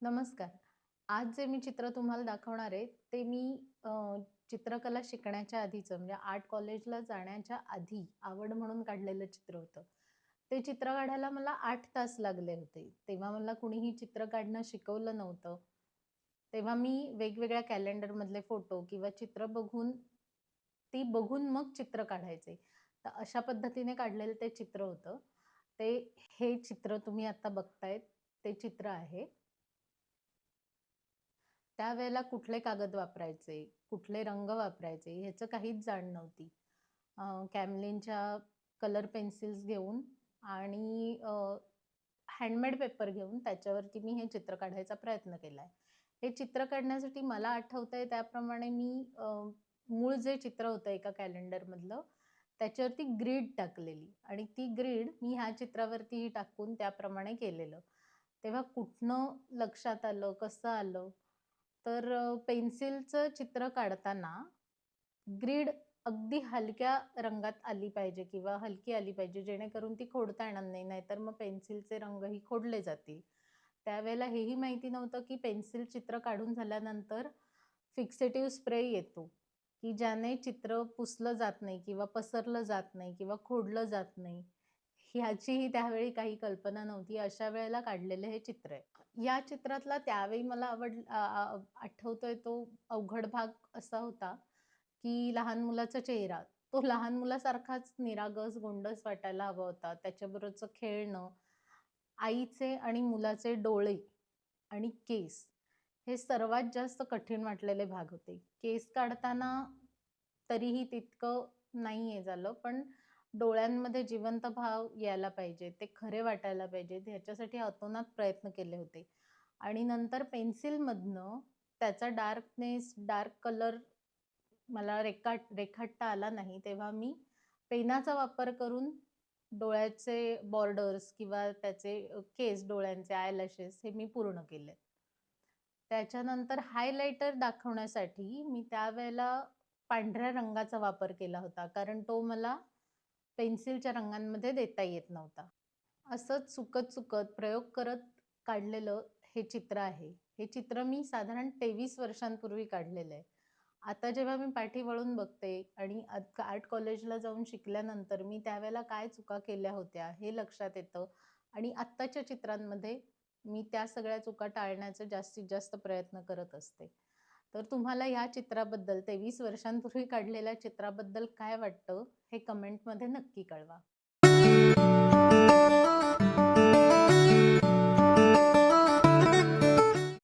नमस्कार. आज जे मी चित्र तुम्हाला दाखवणार आहे, ते मी चित्रकला शिकण्याच्या आधीचं म्हणजे आर्ट कॉलेजला जाण्याच्या आधी आवड म्हणून काढलेलं चित्र होतं. ते चित्र काढायला मला 8 तास लागले होते. तेव्हा मला कुणीही चित्र काढणं शिकवलं नव्हतं. तेव्हा मी वेगवेगळ्या कॅलेंडरमधले फोटो किंवा चित्र बघून, ती बघून मग चित्र काढायचे. तर अशा पद्धतीने काढलेलं ते चित्र होतं. ते हे चित्र तुम्ही आता बघतायत, ते चित्र आहे. त्यावेळेला कुठले कागद वापरायचे, कुठले रंग वापरायचे ह्याचं काहीच जाण नव्हती. कॅमलिनच्या कलर पेन्सिल्स घेऊन आणि हँडमेड पेपर घेऊन त्याच्यावरती मी हे चित्र काढायचा प्रयत्न केलाय. हे चित्र काढण्यासाठी मला आठवतंय त्याप्रमाणे मी मूळ जे चित्र होतं एका कॅलेंडरमधलं, त्याच्यावरती ग्रीड टाकलेली आणि ती ग्रीड मी ह्या चित्रावरतीही टाकून त्याप्रमाणे केलेलं. तेव्हा कुठनं लक्षात आलं, कसं आलं? तर पेन्सिलचं चित्र काढताना ग्रीड अगदी हलक्या रंगात आली पाहिजे किंवा हलकी आली पाहिजे, जेणेकरून ती खोडता येणार नाही. नाहीतर मग पेन्सिलचे रंगही खोडले जातील. त्यावेळेला हेही माहिती नव्हतं, की पेन्सिल चित्र काढून झाल्यानंतर फिक्सेटिव्ह स्प्रे येतो, की ज्याने चित्र पुसलं जात नाही किंवा पसरलं जात नाही किंवा खोडलं जात नाही. ह्याचीही त्यावेळी काही कल्पना नव्हती. अशा वेळेला काढलेलं हे चित्र आहे. या चित्रातला त्यावेळी मला आठवतोय तो अवघड भाग असा होता, की लहान मुलाचा चेहरा. तो लहान मुलासारखाच निरागस, गोंडस वाटायला हवा होता. त्याच्याबरोबरचं खेळणं, आईचे आणि मुलाचे डोळे आणि केस हे सर्वात जास्त कठीण वाटलेले भाग होते. केस काढताना तरीही तितकं नाहीये झालं, पण डोळ्यांमध्ये जिवंत भाव यायला पाहिजे, ते खरे वाटायला पाहिजेत, ह्याच्यासाठी अतोनात प्रयत्न केले होते. आणि नंतर पेन्सिलमधनं त्याचा डार्क कलर मला रेखाटता आला नाही. तेव्हा मी पेनाचा वापर करून डोळ्याचे बॉर्डर्स किंवा त्याचे केस डोळ्यांचे आयलॅशेस हे मी पूर्ण केले. त्याच्यानंतर हायलाइटर दाखवण्यासाठी मी त्यावेळेला पांढऱ्या रंगाचा वापर केला होता. कारण तो मला पेन्सिलच्या रंगांमध्ये देता येत नव्हता. असंच चुकत-चुकत प्रयोग करत काढलेलं हे चित्र आहे. हे चित्र मी साधारण 23 वर्षांपूर्वी काढलेलं आहे. आता जेव्हा मी पाठी वळून बघते आणि आर्ट कॉलेजला जाऊन शिकल्यानंतर मी त्यावेळेला काय चुका केल्या होत्या हे लक्षात येतं आणि आत्ताच्या चित्रांमध्ये मी त्या सगळ्या चुका टाळण्याचा जास्तीत जास्त प्रयत्न करत असते. तर तुम्हाला ह्या चित्राबद्दल 23 वर्षांपूर्वी काढलेल्या चित्राबद्दल काय वाटतं हे कमेंटमध्ये नक्की कळवा.